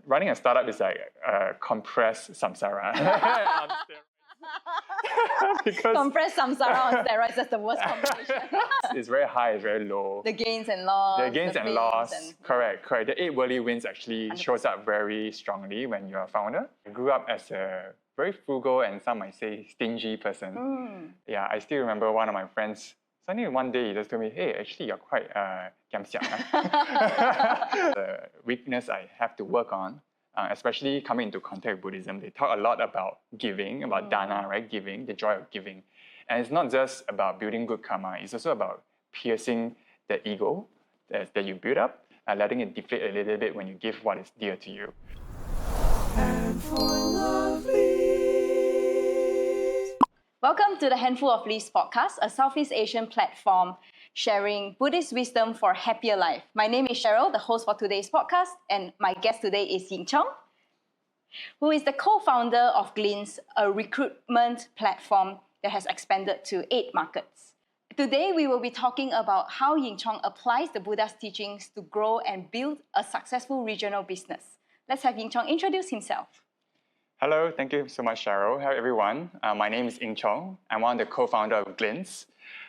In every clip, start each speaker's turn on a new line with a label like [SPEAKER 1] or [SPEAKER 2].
[SPEAKER 1] running a startup is like compressed Samsara. On steroids. Because
[SPEAKER 2] Compressed Samsara on steroids, that's the worst combination.
[SPEAKER 1] it's very high, it's very low.
[SPEAKER 2] The gains and loss.
[SPEAKER 1] The gains and
[SPEAKER 2] wins
[SPEAKER 1] loss, correct. The 8 worldly wins actually
[SPEAKER 2] 100%.
[SPEAKER 1] shows up very strongly when you're a founder. I grew up as a very frugal and some might say stingy person. Yeah, I still remember one of my friends, suddenly one day he just told me, hey, actually you're quite kiamsiang. The weakness I have to work on, especially coming into contact with Buddhism, they talk a lot about giving, about dana, right? Giving, the joy of giving. And it's not just about building good karma, it's also about piercing the ego that you build up and letting it deflate a little bit when you give what is dear to you.
[SPEAKER 2] Welcome to the Handful of Leaves podcast, a Southeast Asian platform sharing Buddhist wisdom for a happier life. My name is Cheryl, the host for today's podcast, and my guest today is Ying Cong, who is the co-founder of Glints, a recruitment platform that has expanded to 8 markets. Today, we will be talking about how Ying Cong applies the Buddha's teachings to grow and build a successful regional business. Let's have Ying Cong introduce himself.
[SPEAKER 1] Hello, thank you so much, Cheryl. Hello, everyone. My name is Ying Cong. I'm one of the co-founder of Glints.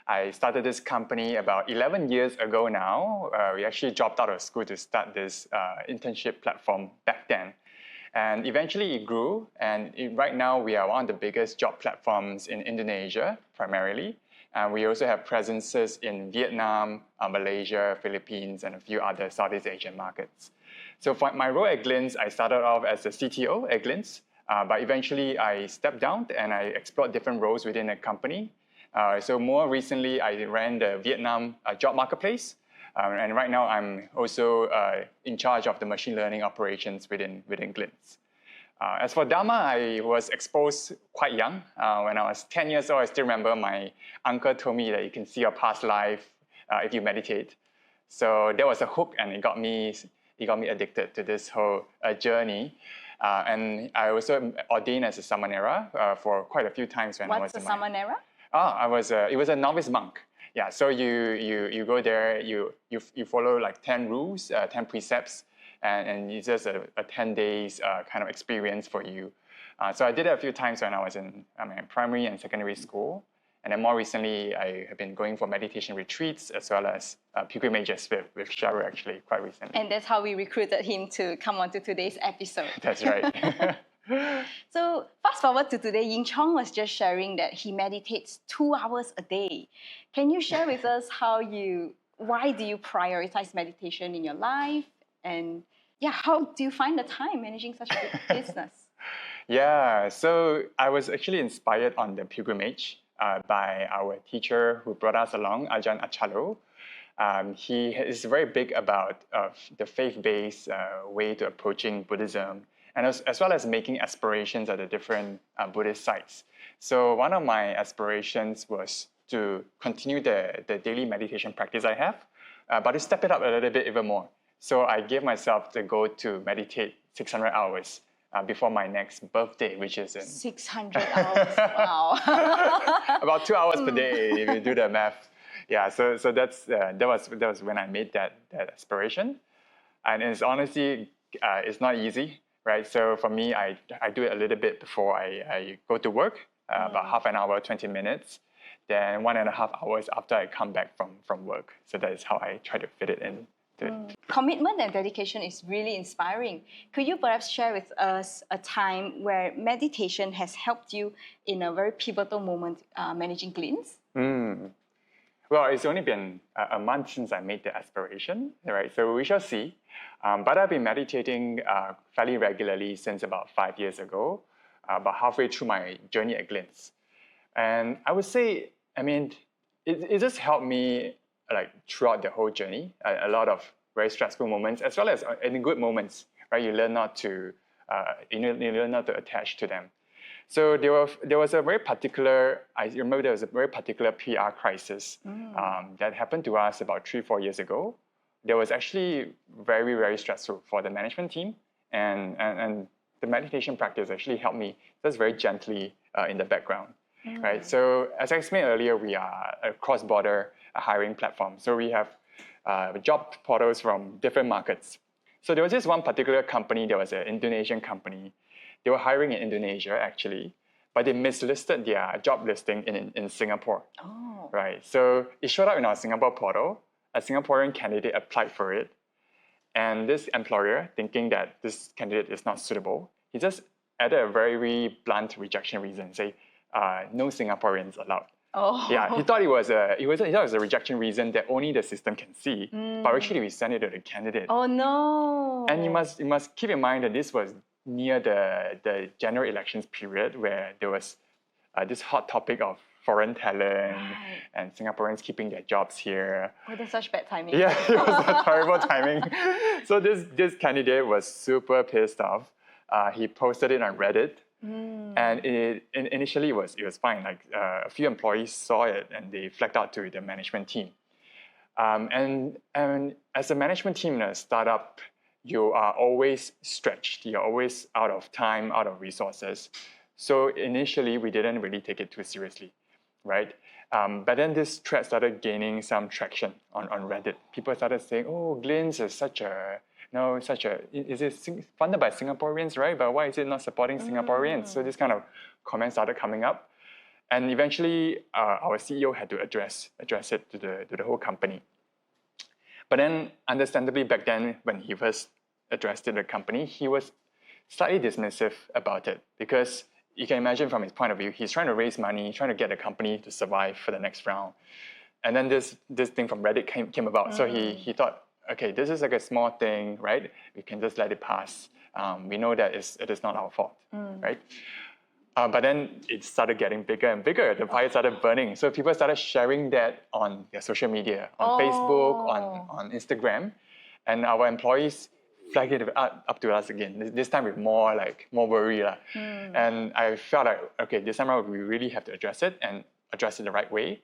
[SPEAKER 1] I started this company about 11 years ago now. We actually dropped out of school to start this internship platform back then. And eventually it grew, and right now we are one of the biggest job platforms in Indonesia, primarily. And we also have presences in Vietnam, Malaysia, Philippines, and a few other Southeast Asian markets. So for my role at Glints, I started off as a CTO at Glints. But eventually, I stepped down and I explored different roles within the company. So more recently, I ran the Vietnam job marketplace. And right now, I'm also in charge of the machine learning operations within Glints. As for Dhamma, I was exposed quite young. When I was 10 years old, I still remember my uncle told me that you can see your past life if you meditate. So that was a hook, and it got me addicted to this whole journey. And I also ordained as a samanera for quite a few times when I was in my...
[SPEAKER 2] What's a samanera?
[SPEAKER 1] It was a novice monk. Yeah, so you go there, you follow like 10 rules, 10 precepts, and it's just a 10 days kind of experience for you. So I did it a few times when I was in primary and secondary school. And then more recently, I have been going for meditation retreats as well as pilgrimages with Cheryl actually quite recently.
[SPEAKER 2] And that's how we recruited him to come on to today's episode.
[SPEAKER 1] That's right.
[SPEAKER 2] So fast forward to today, Ying Cong was just sharing that he meditates 2 hours a day. Can you share with us why do you prioritize meditation in your life? And how do you find the time managing such a big business?
[SPEAKER 1] Yeah, so I was actually inspired on the pilgrimage by our teacher who brought us along, Ajahn Achalo. He is very big about the faith-based way to approaching Buddhism, and as well as making aspirations at the different Buddhist sites. So one of my aspirations was to continue the daily meditation practice I have, but to step it up a little bit even more. So I gave myself the goal to meditate 600 hours before my next birthday, which is in
[SPEAKER 2] 600 hours. Wow.
[SPEAKER 1] About 2 hours per day, if you do the math. Yeah, so that was when I made that aspiration, and it's honestly it's not easy, right? So for me, I do it a little bit before I go to work, about half an hour, 20 minutes, then 1.5 hours after I come back from work. So that is how I try to fit it in.
[SPEAKER 2] Commitment and dedication is really inspiring. Could you perhaps share with us a time where meditation has helped you in a very pivotal moment managing Glints?
[SPEAKER 1] Well, it's only been a month since I made the aspiration, right? So we shall see. But I've been meditating fairly regularly since about 5 years ago, about halfway through my journey at Glints. And I would say, it just helped me throughout the whole journey, a lot of very stressful moments, as well as in good moments, right? You learn not to attach to them. So there was a very particular, I remember there was a very particular PR crisis that happened to us about 3-4 years ago. That was actually very, very stressful for the management team, and the meditation practice actually helped me just very gently in the background, right? So as I explained earlier, we are a cross-border hiring platform. So we have job portals from different markets. So there was this one particular company, there was an Indonesian company. They were hiring in Indonesia actually, but they mislisted their job listing in Singapore.
[SPEAKER 2] Oh.
[SPEAKER 1] Right. So it showed up in our Singapore portal. A Singaporean candidate applied for it. And this employer, thinking that this candidate is not suitable, he just added a very blunt rejection reason, say, no Singaporeans allowed.
[SPEAKER 2] Oh.
[SPEAKER 1] Yeah, he thought it was a rejection reason that only the system can see, but actually we sent it to the candidate.
[SPEAKER 2] Oh no.
[SPEAKER 1] And you must keep in mind that this was near the general elections period where there was this hot topic of foreign talent and Singaporeans keeping their jobs here.
[SPEAKER 2] Oh, that's such bad timing.
[SPEAKER 1] Yeah, it was a terrible timing. So this candidate was super pissed off. He posted it on Reddit. And initially it was fine. Like a few employees saw it and they flagged out to the management team. And as a management team in a startup, you are always stretched. You're always out of time, out of resources. So initially we didn't really take it too seriously, right? But then this thread started gaining some traction on Reddit. People started saying, "Oh, Glints is is it funded by Singaporeans, right? But why is it not supporting Singaporeans?" So this kind of comments started coming up. And eventually, our CEO had to address it to the whole company. But then, understandably, back then, when he first addressed it to the company, he was slightly dismissive about it because you can imagine from his point of view, he's trying to raise money, trying to get the company to survive for the next round. And then this thing from Reddit came about. So he thought, okay, this is like a small thing, right? We can just let it pass. We know that it is not our fault, right? But then it started getting bigger and bigger. The fire started burning. So people started sharing that on their social media, on Facebook, on Instagram. And our employees flagged it up to us again, this time with more worry. And I felt like, okay, this time around we really have to address it and address it the right way.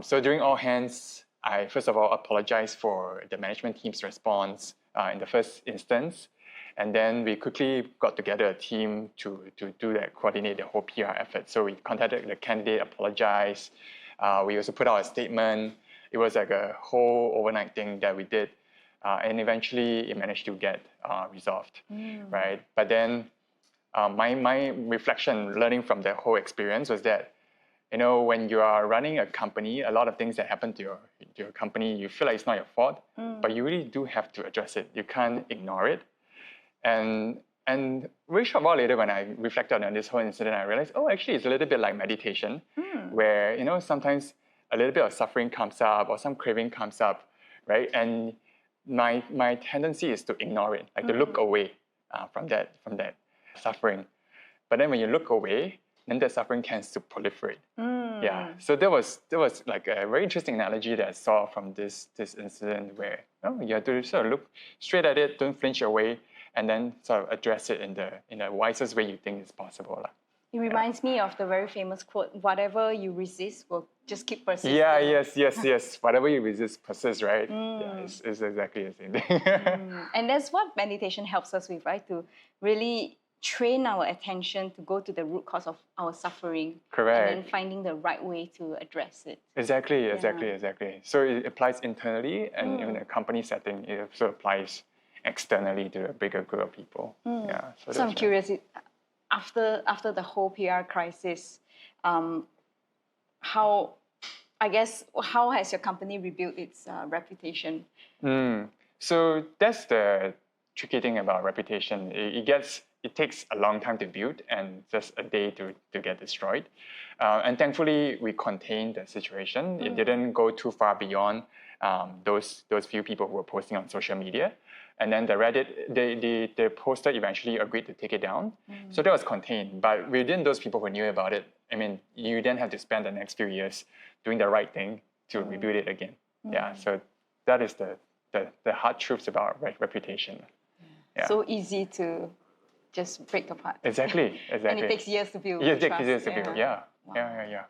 [SPEAKER 1] So during all hands, I first of all apologized for the management team's response in the first instance. And then we quickly got together a team to do that, coordinate the whole PR effort. So we contacted the candidate, apologized. We also put out a statement. It was like a whole overnight thing that we did. And eventually it managed to get resolved, right? But then my reflection, learning from the whole experience was that, when you are running a company, a lot of things that happen to your company, you feel like it's not your fault, but you really do have to address it. You can't ignore it. And very short while later, when I reflected on this whole incident, I realized, actually, it's a little bit like meditation, where sometimes a little bit of suffering comes up or some craving comes up, right? And my tendency is to ignore it, like to look away from that suffering. But then when you look away, then that suffering tends to proliferate. Yeah. So there was like a very interesting analogy that I saw from this incident where you have to sort of look straight at it, don't flinch away, and then sort of address it in the wisest way you think is possible.
[SPEAKER 2] It reminds me of the very famous quote, "Whatever you resist will just keep persisting."
[SPEAKER 1] Yeah, yes. Whatever you resist persists, right? Yeah, it's exactly the same thing.
[SPEAKER 2] And that's what meditation helps us with, right? To really train our attention to go to the root cause of our suffering.
[SPEAKER 1] Correct.
[SPEAKER 2] And then finding the right way to address it.
[SPEAKER 1] Exactly. So it applies internally, and in a company setting, it also applies externally to a bigger group of people. Yeah.
[SPEAKER 2] So I'm curious, after the whole PR crisis, how has your company rebuilt its reputation?
[SPEAKER 1] So that's the tricky thing about reputation. It takes a long time to build and just a day to get destroyed. And thankfully, we contained the situation. It didn't go too far beyond those few people who were posting on social media. And then the Reddit, the poster eventually agreed to take it down. So that was contained. But within those people who knew about it, I mean, you then have to spend the next few years doing the right thing to rebuild it again. Yeah, so that is the hard truths about reputation. Yeah.
[SPEAKER 2] So easy to just break apart.
[SPEAKER 1] Exactly.
[SPEAKER 2] And it takes years to build.
[SPEAKER 1] Yeah, it takes years to build. Yeah.
[SPEAKER 2] Wow.
[SPEAKER 1] Yeah.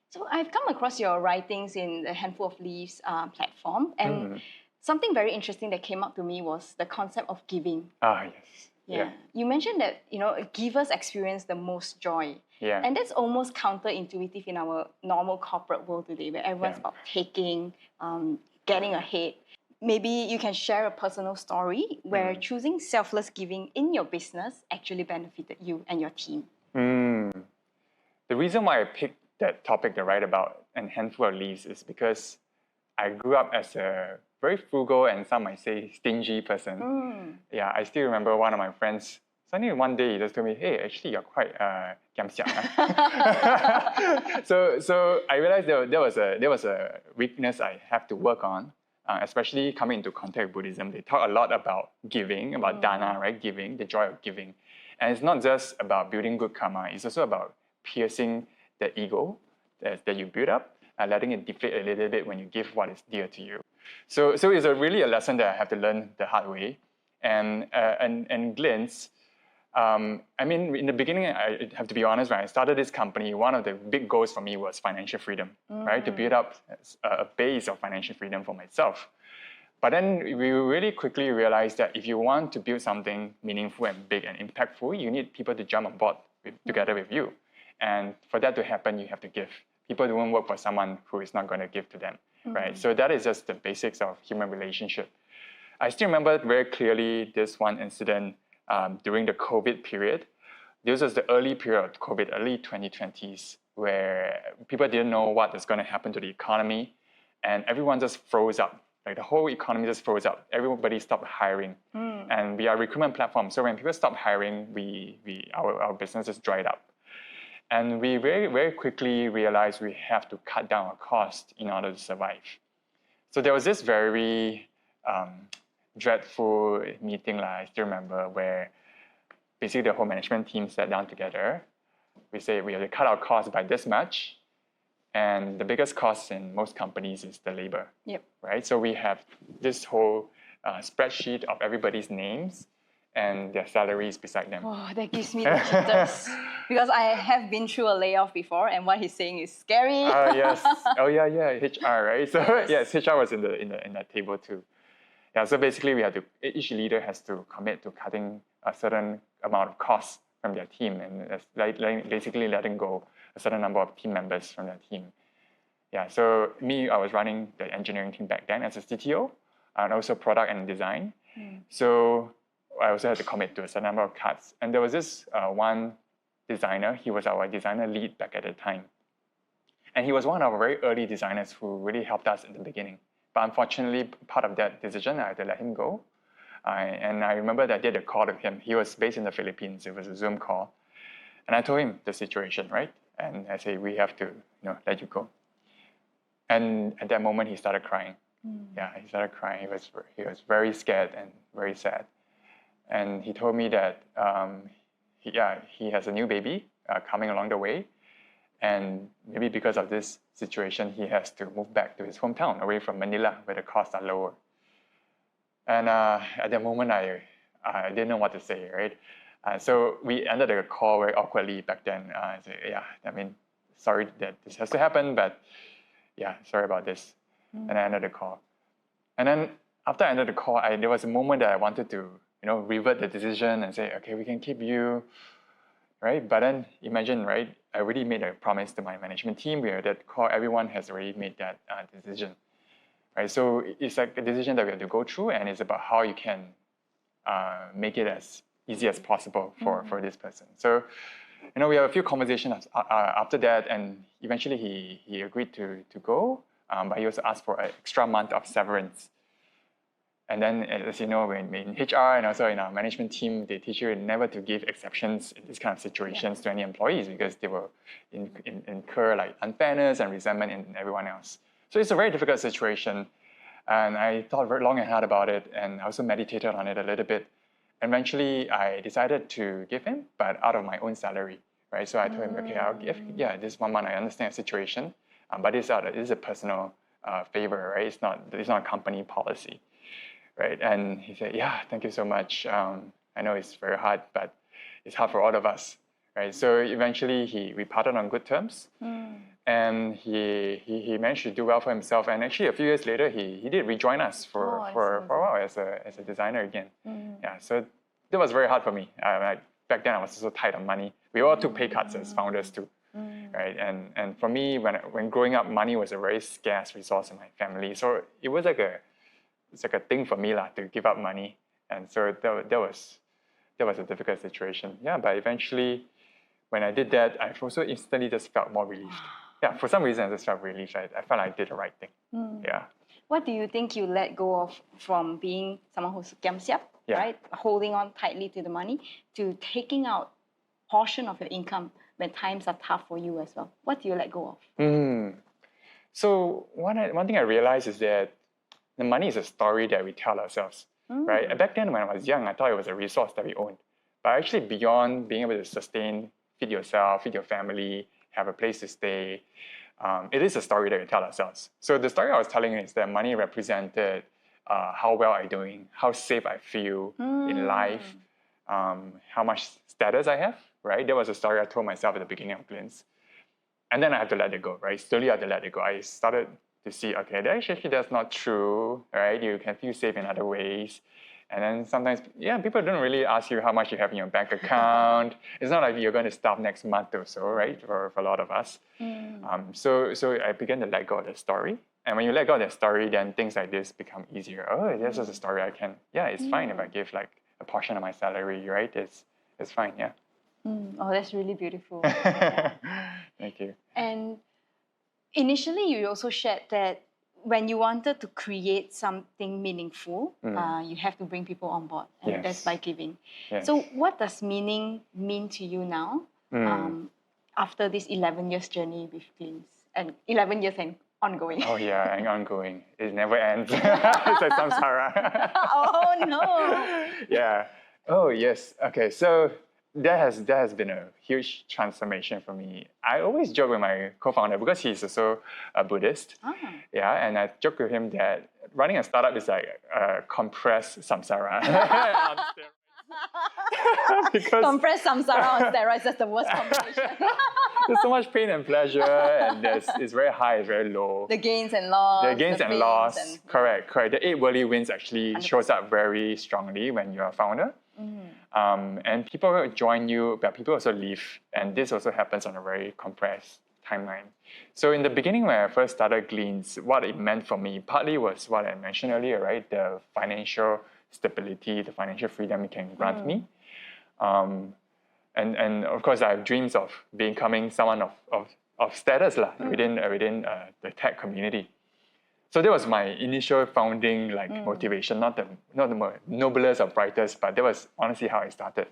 [SPEAKER 2] So I've come across your writings in the Handful of Leaves platform, and something very interesting that came up to me was the concept of giving.
[SPEAKER 1] Yes.
[SPEAKER 2] Yeah. You mentioned that givers experience the most joy.
[SPEAKER 1] Yeah.
[SPEAKER 2] And that's almost counterintuitive in our normal corporate world today, where everyone's about taking, getting ahead. maybe you can share a personal story where choosing selfless giving in your business actually benefited you and your team.
[SPEAKER 1] The reason why I picked that topic to write about and handful of leaves is because I grew up as a very frugal and some might say stingy person. Yeah, I still remember one of my friends, suddenly one day he just told me, hey, actually you're quite kiam siap. So I realized there was a weakness I have to work on, especially coming into contact with Buddhism. They talk a lot about giving, about dana, right? Giving, the joy of giving. And it's not just about building good karma, it's also about piercing the ego that you build up, letting it deflate a little bit when you give what is dear to you. So it's really a lesson that I have to learn the hard way. And Glints, I mean, in the beginning, I have to be honest, when I started this company, one of the big goals for me was financial freedom, right? To build up a base of financial freedom for myself. But then we really quickly realized that if you want to build something meaningful and big and impactful, you need people to jump on board together with you. And for that to happen, you have to give. People don't work for someone who is not going to give to them, right? So that is just the basics of human relationship. I still remember very clearly this one incident during the COVID period. This was the early period of COVID, early 2020s, where people didn't know what was going to happen to the economy, and everyone just froze up. Like the whole economy just froze up. Everybody stopped hiring, and we are a recruitment platform. So when people stopped hiring, our business just dried up. And we very, very quickly realized we have to cut down our cost in order to survive. So there was this very dreadful meeting, I still remember, where basically the whole management team sat down together. We say we have to cut our costs by this much. And the biggest cost in most companies is the labor, right? So we have this whole spreadsheet of everybody's names and their salaries beside them.
[SPEAKER 2] Oh, that gives me the jitters. Because I have been through a layoff before, and what he's saying is scary.
[SPEAKER 1] Yes. Oh yeah, HR, right? So yes, HR was in that table too. Yeah. So basically, we have to. Each leader has to commit to cutting a certain amount of costs from their team, and that's basically letting go a certain number of team members from their team. Yeah. So I was running the engineering team back then as a CTO, and also product and design. So I also had to commit to a certain number of cuts. And there was this one designer, he was our designer lead back at the time. And he was one of our very early designers who really helped us in the beginning. But unfortunately, part of that decision, I had to let him go. And I remember that I did a call with him. He was based in the Philippines. It was a Zoom call. And I told him the situation, right? And I said, we have to let you go. And at that moment, he started crying. Yeah, he started crying. He was very scared and very sad. And he told me that he has a new baby coming along the way. And maybe because of this situation, he has to move back to his hometown, away from Manila, where the costs are lower. And at that moment, I didn't know what to say, right? So we ended the call very awkwardly back then. I said, sorry that this has to happen, but sorry about this. And I ended the call. And then after I ended the call, there was a moment that I wanted to revert the decision and say, okay, we can keep you, right? But then imagine, right? I already made a promise to my management team. We had that call. Everyone has already made that decision, right? So it's like a decision that we have to go through, and it's about how you can make it as easy as possible for this person. So, we have a few conversations after that, and eventually he agreed to go, but he also asked for an extra month of severance. And then, as you know, in HR and also in our management team, they teach you never to give exceptions in these kind of situations to any employees because they will incur like unfairness and resentment in everyone else. So it's a very difficult situation. And I thought very long and hard about it, and I also meditated on it a little bit. Eventually, I decided to give him, but out of my own salary, right? So I told him, okay, I'll give, this 1 month, I understand the situation, but this is a personal favor, right? It's not a company policy. Right, and he said, thank you so much. I know it's very hard, but it's hard for all of us, right? So eventually we parted on good terms, and he managed to do well for himself. And actually, a few years later, he did rejoin us for a while as a designer again. Yeah, so that was very hard for me. Back then, I was so tight on money. We all took pay cuts as founders too, right? And for me, when growing up, money was a very scarce resource in my family. So it was like it's like a thing for me to give up money. And so that was a difficult situation. Yeah, but eventually, when I did that, I also instantly just felt more relieved. Yeah, for some reason, I just felt relieved. I felt like I did the right thing. Yeah.
[SPEAKER 2] What do you think you let go of from being someone who's kiam siap, right? Holding on tightly to the money, to taking out portion of your income when times are tough for you as well? What do you let go of?
[SPEAKER 1] So one thing I realized is that the money is a story that we tell ourselves, right? And back then when I was young, I thought it was a resource that we owned. But actually beyond being able to feed yourself, feed your family, have a place to stay, it is a story that we tell ourselves. So the story I was telling is that money represented how well I'm doing, how safe I feel in life, how much status I have, right? That was a story I told myself at the beginning of Glints. And then I had to let it go, right? Slowly I had to let it go. I started to see, okay, actually that's not true, right? You can feel safe in other ways. And then sometimes, people don't really ask you how much you have in your bank account. It's not like you're going to starve next month or so, right? For a lot of us. So I began to let go of the story. And when you let go of that story, then things like this become easier. Oh, this is a story I can, it's fine if I give like a portion of my salary, right? It's fine, yeah.
[SPEAKER 2] Oh, that's really beautiful.
[SPEAKER 1] Thank you.
[SPEAKER 2] And initially, you also shared that when you wanted to create something meaningful, you have to bring people on board, and that's by giving.
[SPEAKER 1] Yes.
[SPEAKER 2] So what does meaning mean to you now, after this 11 years journey with Glints, and 11 years and ongoing?
[SPEAKER 1] Oh yeah, and ongoing. It never ends. It's like Samsara.
[SPEAKER 2] Oh no.
[SPEAKER 1] Yeah. Oh yes. Okay. So that has been a huge transformation for me. I always joke with my co-founder because he's also a Buddhist. Yeah, and I joke with him that running a startup is like a compressed Samsara on steroids. Because
[SPEAKER 2] compressed Samsara on steroids, that's the worst combination.
[SPEAKER 1] There's so much pain and pleasure, and it's very high, it's very low.
[SPEAKER 2] The gains and loss.
[SPEAKER 1] The gains and loss, correct. The 8 worldly wins actually 100%. Shows up very strongly when you're a founder. And people join you, but people also leave. And this also happens on a very compressed timeline. So in the beginning, when I first started Glints, what it meant for me partly was what I mentioned earlier, right? The financial stability, the financial freedom it can grant me. And of course, I have dreams of becoming someone of status within the tech community. So that was my initial founding motivation, not the noblest or brightest, but that was honestly how I started.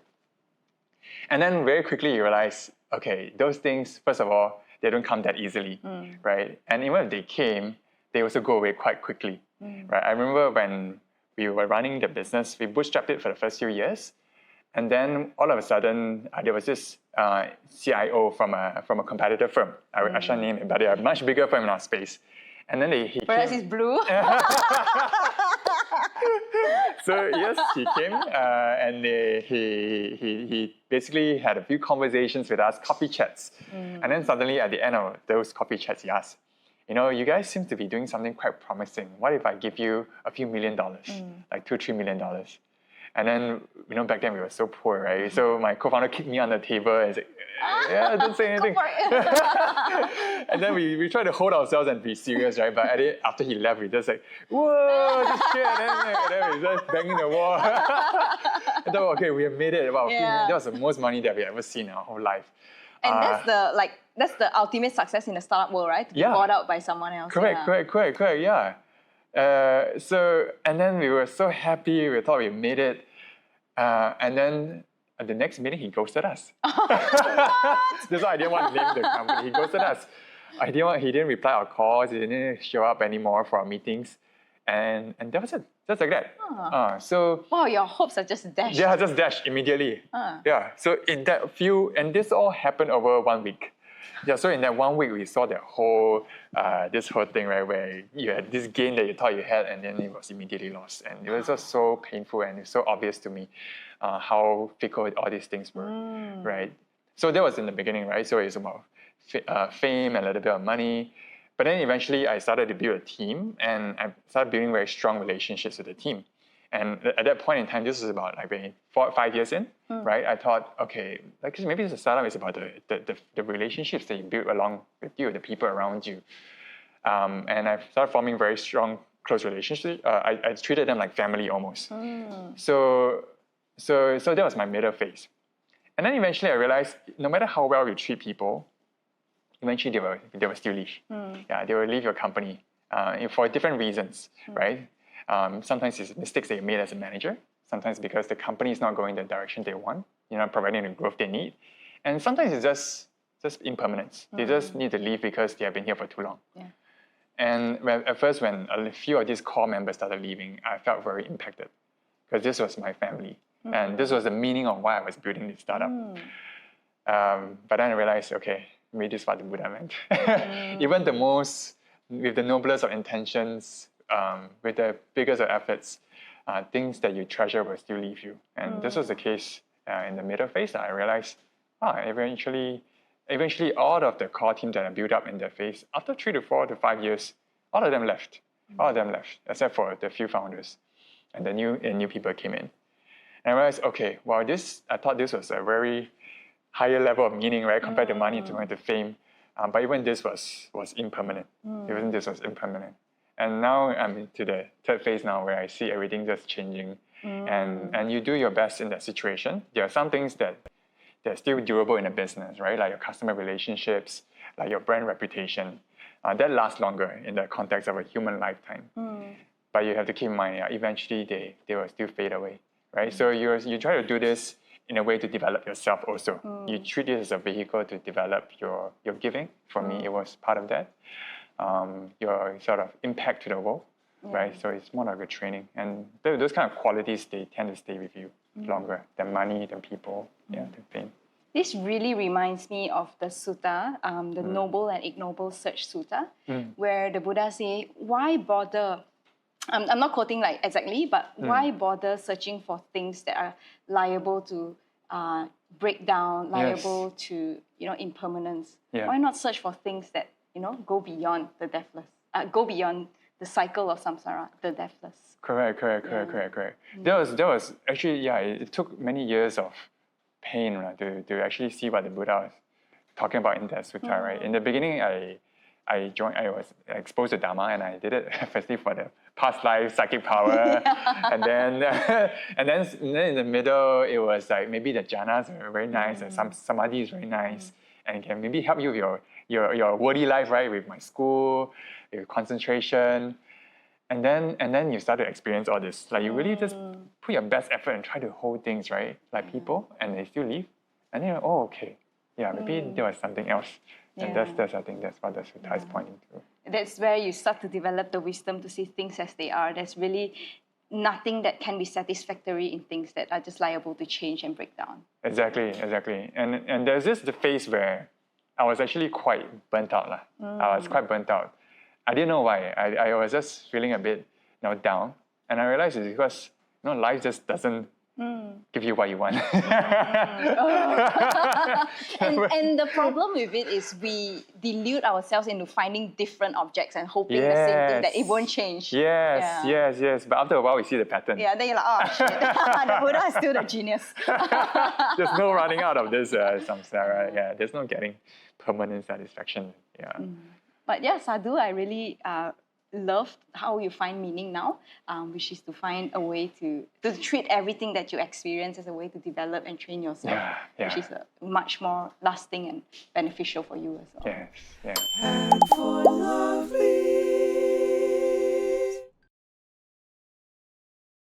[SPEAKER 1] And then very quickly you realize, okay, those things, first of all, they don't come that easily, right? And even if they came, they also go away quite quickly, right? I remember when we were running the business, we bootstrapped it for the first few years. And then all of a sudden, there was this CIO from a competitor firm. I shall name it, but they're a much bigger firm in our space. And then
[SPEAKER 2] Perhaps he's blue.
[SPEAKER 1] So yes, he came and he basically had a few conversations with us, coffee chats. And then suddenly at the end of those coffee chats, he asked, you guys seem to be doing something quite promising. What if I give you a few $1 million, like $2-3 million? And then, back then we were so poor, right? So my co-founder kicked me on the table and said, don't say anything. And then we tried to hold ourselves and be serious, right? But after he left, we just like, whoa, this shit. And then we just banging the wall. I thought, okay, we have made it. Wow, that was the most money that we ever seen in our whole life.
[SPEAKER 2] And that's the ultimate success in the startup world, right? To be bought out by someone else.
[SPEAKER 1] Correct, yeah. And then we were so happy, we thought we made it. And then at the next meeting, he ghosted us. That's why I didn't want to name the company. He ghosted us. He didn't reply our calls, he didn't show up anymore for our meetings. And that was it, just like that.
[SPEAKER 2] Wow, your hopes are just dashed.
[SPEAKER 1] Yeah, just dashed immediately. Yeah, so in that and this all happened over 1 week. Yeah, so in that 1 week, we saw that whole, this whole thing, right, where you had this gain that you thought you had, and then it was immediately lost. And it was just so painful, and it's so obvious to me how fickle all these things were, right? So that was in the beginning, right? So it's about fame and a little bit of money. But then eventually, I started to build a team, and I started building very strong relationships with the team. And at that point in time, this was about like 4 or 5 years in, right? I thought, okay, maybe the startup is about the relationships that you build along with you, the people around you. And I started forming very strong, close relationship. I treated them like family almost. So that was my middle phase. And then eventually I realized no matter how well you treat people, eventually they will still leave. Yeah, they will leave your company for different reasons, right? Sometimes it's mistakes that you made as a manager. Sometimes because the company is not going the direction they want, providing the growth they need. And sometimes it's just impermanence. They just need to leave because they have been here for too long.
[SPEAKER 2] Yeah.
[SPEAKER 1] And at first, when a few of these core members started leaving, I felt very impacted because this was my family. And this was the meaning of why I was building this startup. But then I realized, okay, maybe this is what the Buddha meant. Even with the noblest of intentions, with the biggest of efforts, things that you treasure will still leave you. And this was the case in the middle phase. I realized, eventually all of the core team that I built up in that phase, after 3 to 4 to 5 years, all of them left. All of them left, except for the few founders. And the new people came in. And I realized, okay, well, I thought this was a very higher level of meaning, right, compared to money, to fame. But even this was impermanent. Even this was impermanent. And now I'm into the third phase now where I see everything just changing. And you do your best in that situation. There are some things that they're still durable in a business, right? Like your customer relationships, like your brand reputation. That lasts longer in the context of a human lifetime. But you have to keep in mind, eventually they will still fade away, right? So you try to do this in a way to develop yourself also. You treat it as a vehicle to develop your giving. For me, it was part of that. Your sort of impact to the world, right? So it's more like a training. And those kind of qualities, they tend to stay with you longer than money, than people, than fame.
[SPEAKER 2] This really reminds me of the sutta, the Noble and Ignoble Search Sutta, where the Buddha say, why bother? I'm not quoting like exactly, but why bother searching for things that are liable to break down, liable to impermanence?
[SPEAKER 1] Yeah.
[SPEAKER 2] Why not search for things that go beyond the deathless, go beyond the cycle of samsara, the deathless?
[SPEAKER 1] Correct. That was actually, it took many years of pain, right, to actually see what the Buddha was talking about in that sutta, right? In the beginning, I was exposed to Dhamma, and I did it firstly for the past life psychic power, and then in the middle, it was like maybe the jhanas are very nice, and some samadhi is very nice, and it can maybe help you with your worldly life, right? With my school, with concentration, and then you start to experience all this. Like you really just put your best effort and try to hold things, right? Like people, and they still leave, and then you're, oh, okay, maybe there was something else. And that's I think that's what the sutta is pointing to.
[SPEAKER 2] That's where you start to develop the wisdom to see things as they are. There's really nothing that can be satisfactory in things that are just liable to change and break down.
[SPEAKER 1] Exactly. And there's the phase where I was actually quite burnt out. I was quite burnt out. I didn't know why. I was just feeling a bit down. And I realized it's because life just doesn't give you what you want.
[SPEAKER 2] And the problem with it is we delude ourselves into finding different objects and hoping the same thing, that it won't change.
[SPEAKER 1] Yes. But after a while, we see the pattern.
[SPEAKER 2] Yeah, then you're like, oh shit, the Buddha is still the genius.
[SPEAKER 1] There's no running out of this samsara. Yeah, there's no getting permanent satisfaction. Yeah.
[SPEAKER 2] But yeah, sadhu, I really love how you find meaning now, which is to find a way to treat everything that you experience as a way to develop and train yourself, which is much more lasting and beneficial for you as well.
[SPEAKER 1] Yes.